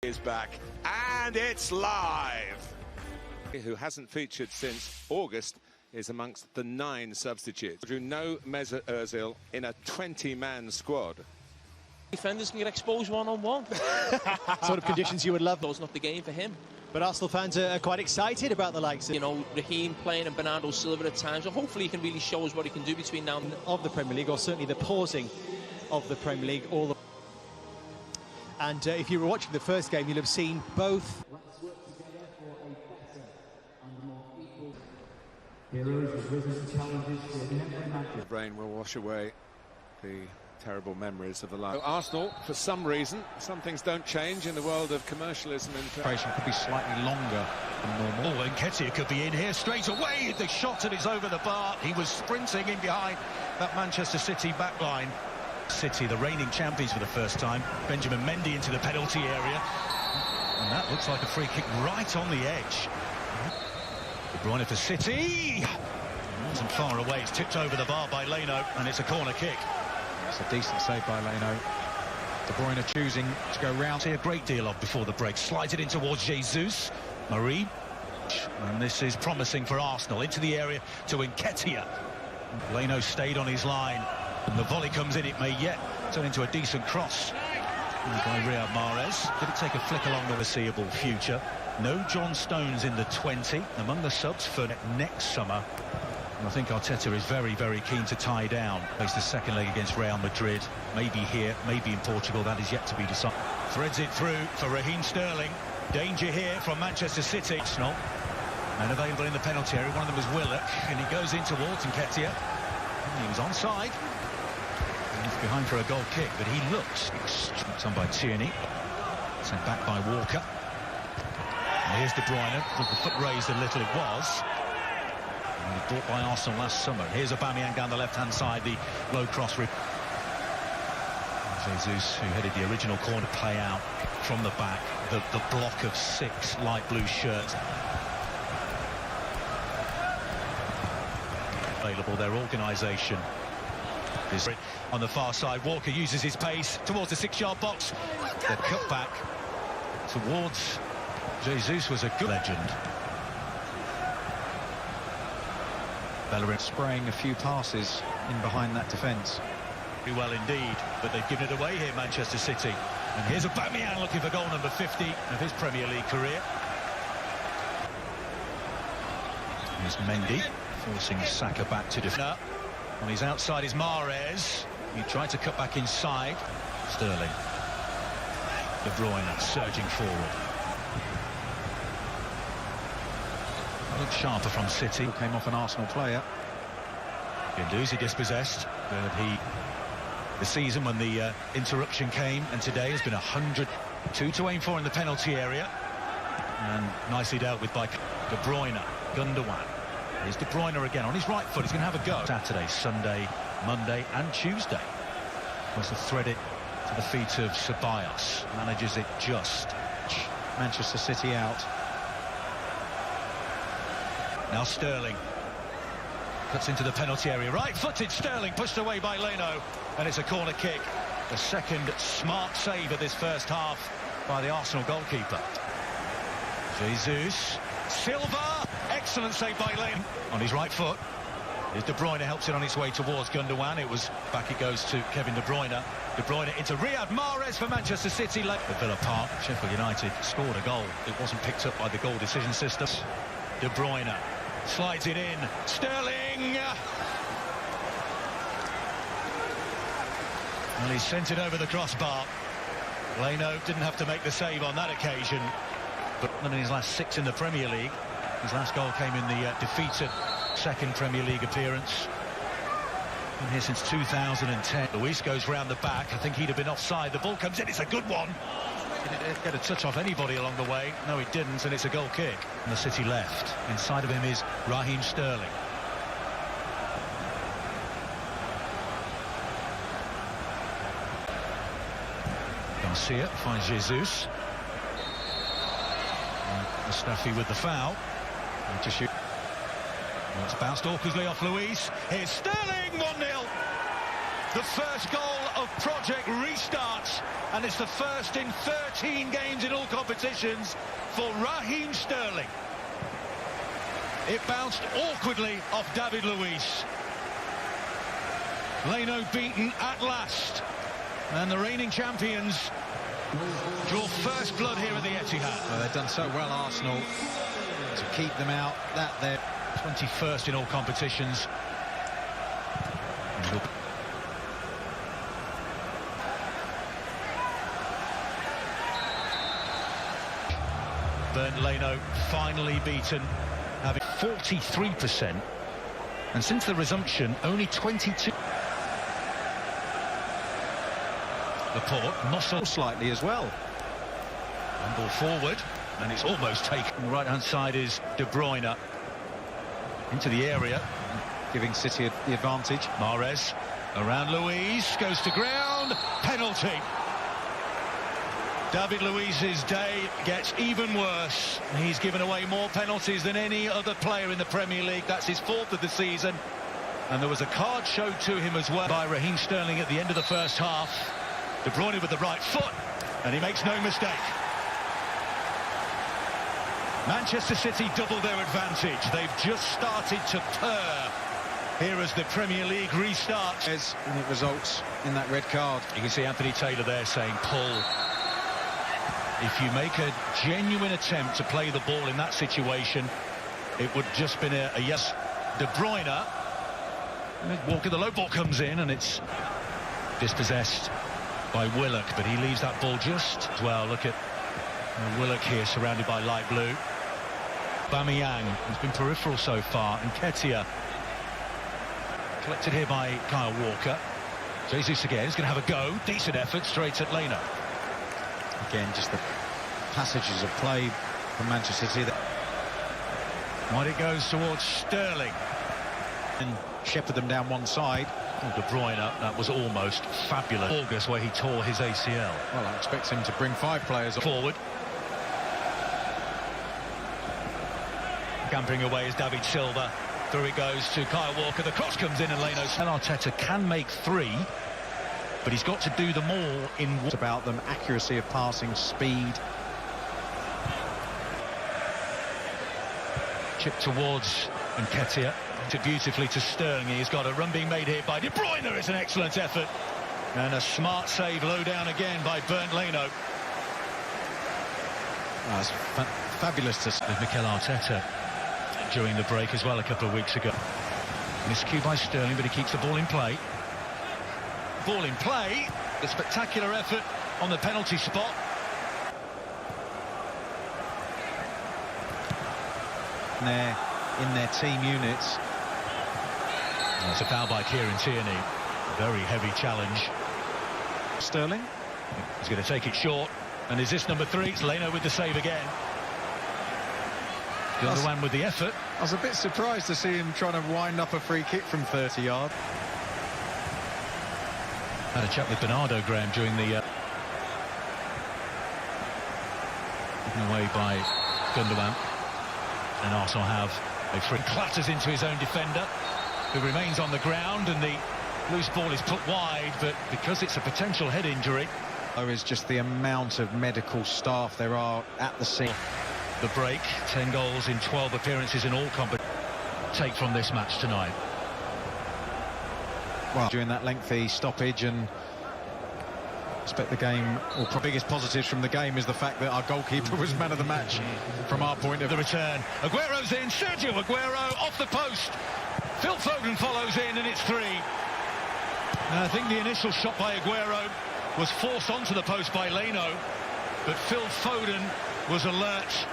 Is back, and it's live. Who hasn't featured since August is amongst the 9 substitutes. Drew no Mesut Ozil in a 20-man squad. Defenders can get exposed one-on-one. Sort of conditions you would love. That's not the game for him. But Arsenal fans are quite excited about the likes of, You know, Raheem playing and Bernardo Silva at times. So hopefully he can really show us what he can do between now and then. of the Premier League, or certainly the pausing of the Premier League. And if you were watching the first game, you'll have seen both. The rain will wash away the terrible memories of the life. Arsenal, for some reason, some things don't change in the world of commercialism. Celebration could be slightly longer than normal. Oh, and Nketiah could be in here straight away. The shot, and it's over the bar. He was sprinting in behind that Manchester City backline. City, the reigning champions for the first time. Benjamin Mendy into the penalty area. And that looks like a free kick right on the edge. De Bruyne for City. It wasn't far away. It's tipped over the bar by Leno, and it's a corner kick. It's a decent save by Leno. De Bruyne choosing to go round. See a great deal of before the break. Slides it in towards Jesus. Marie. And this is promising for Arsenal. Into the area to Nketiah. Leno stayed on his line. And the volley comes in. It may yet turn into a decent cross by Riyad Mahrez. Did it take a flick along the foreseeable future? No John Stones in the 20 among the subs for next summer. And I think Arteta is very, very keen to tie down. Face the second leg against Real Madrid. Maybe here, maybe in Portugal. That is yet to be decided. Threads it through for Raheem Sterling. Danger here from Manchester City. Arsenal. Men available in the penalty area. One of them is Willock, and he goes in towards Nketiah. He was onside. He's behind for a goal kick, but he looks. It's on by Ciity. Sent back by Walker. And here's De Bruyne. With the foot raised a little, it was. And he was bought by Arsenal last summer. Here's Aubameyang down the left-hand side, the low cross. Jesus, who headed the original corner, play out from the back. The block of 6 light blue shirts. Available, their organisation is on the far side. Walker uses his pace towards the 6-yard box. The cut back towards Jesus was a good legend. Bellerin spraying a few passes in behind that defence. Very well indeed, but they've given it away here, Manchester City. And here's Aubameyang looking for goal number 50 of his Premier League career. Here's Mendy forcing Saka back to defend. On his outside is Mahrez. He tried to cut back inside. Sterling. De Bruyne surging forward. A little sharper from City. Came off an Arsenal player. Guendouzi dispossessed, but the season when the interruption came, and today has been 102 to aim for in the penalty area, and nicely dealt with by De Bruyne. Gundogan. Here's De Bruyne again on his right foot. He's going to have a go. Saturday, Sunday, Monday and Tuesday. Wants to thread it to the feet of Ceballos. Manages it just. Manchester City out. Now Sterling. Cuts into the penalty area. Right-footed Sterling pushed away by Leno. And it's a corner kick. The second smart save of this first half by the Arsenal goalkeeper. Jesus. Silva. Excellent save by Leno. On his right foot. Here's De Bruyne, helps it on its way towards Gundogan. It was back, it goes to Kevin De Bruyne. De Bruyne into Riyad Mahrez for Manchester City. At Villa Park, Sheffield United scored a goal. It wasn't picked up by the goal decision system. De Bruyne slides it in. Sterling. Well, he sent it over the crossbar. Leno didn't have to make the save on that occasion. But in his last 6 in the Premier League. His last goal came in the defeated second Premier League appearance. Been here since 2010. Luis goes round the back. I think he'd have been offside. The ball comes in. It's a good one. He didn't get a touch off anybody along the way. No, he didn't, and it's a goal kick. And the City left. Inside of him is Raheem Sterling. Garcia finds Jesus. Mustafi with the foul. To shoot. Well, it's bounced awkwardly off Luis. Here's Sterling, 1-0. The first goal of Project Restarts, and it's the first in 13 games in all competitions for Raheem Sterling. It bounced awkwardly off David Luiz. Leno beaten at last, and the reigning champions draw first blood here at the Etihad. Well, they've done so well, Arsenal, to keep them out. That they're 21st in all competitions. Bernd Leno finally beaten, having 43%, and since the resumption only 22. Laporte, muscle slightly as well. And ball forward, and it's almost taken. The right-hand side is De Bruyne into the area, Giving City the advantage. Mahrez around Luiz, goes to ground, penalty. David Luiz's day gets even worse. He's given away more penalties than any other player in the Premier League. That's his 4th of the season. And there was a card showed to him as well by Raheem Sterling at the end of the first half. De Bruyne with the right foot, and he makes no mistake. Manchester City double their advantage. They've just started to purr here as the Premier League restarts. And it results in that red card. You can see Anthony Taylor there saying, pull. If you make a genuine attempt to play the ball in that situation, it would just been a yes. De Bruyne, Walker, the low ball comes in, and it's dispossessed by Willock, but he leaves that ball just well. Look at Willock here, surrounded by light blue. Aubameyang has been peripheral so far, and Nketiah collected here by Kyle Walker. Jesus again is going to have a go. Decent effort straight at Leno. Again, just the passages of play from Manchester City. When it goes towards Sterling, And shepherd them down one side. De Bruyne, that was almost fabulous. August, where he tore his ACL. Well, I expect him to bring 5 players Forward. Campering away is David Silva. Through it goes to Kyle Walker. The cross comes in, and Leno's. Arteta can make 3, but he's got to do them all in. It's about them, accuracy of passing, speed. Chip towards Nketiah. To beautifully to Sterling. He's got a run being made here by De Bruyne. It's an excellent effort, and a smart save low down again by Bernd Leno. That's fabulous to see. With Mikel Arteta during the break as well a couple of weeks ago. Miscue by Sterling, but he keeps the ball in play. Ball in play. A spectacular effort on the penalty spot. They're in their team units. It's a foul by Kieran Tierney. Very heavy challenge. Sterling. He's going to take it short. And is this number 3? It's Leno with the save again. Gundogan with the effort. I was a bit surprised to see him trying to wind up a free kick from 30 yards. Had a chat with Bernardo, Graham, during the taken away by Gundogan. And Arsenal have a free. Clatters into his own defender, who remains on the ground, and the loose ball is put wide, but because it's a potential head injury. There is just the amount of medical staff there are at the scene. The break, 10 goals in 12 appearances in all competitions. Take from this match tonight. Well, during that lengthy stoppage, and I expect the game, or biggest positives from the game is the fact that our goalkeeper was man of the match from our point of the return. Aguero's in. Sergio Aguero off the post. Phil Foden follows in, and it's 3. And I think the initial shot by Aguero was forced onto the post by Leno, but Phil Foden was alert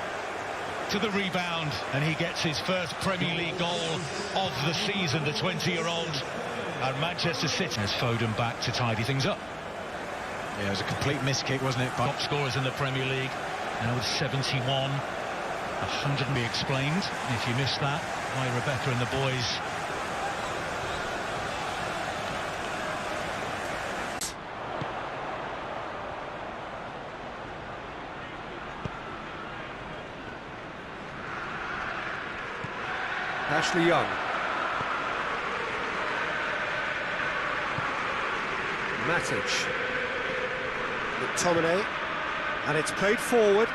to the rebound, and he gets his first Premier League goal of the season, the 20-year-old. And Manchester City has Foden back to tidy things up. Yeah, it was a complete miss kick, wasn't it? Top scorers in the Premier League, now with 71. 100 be explained, if you missed that, by Rebecca and the boys. Ashley Young. Matic. McTominay. And it's played forward.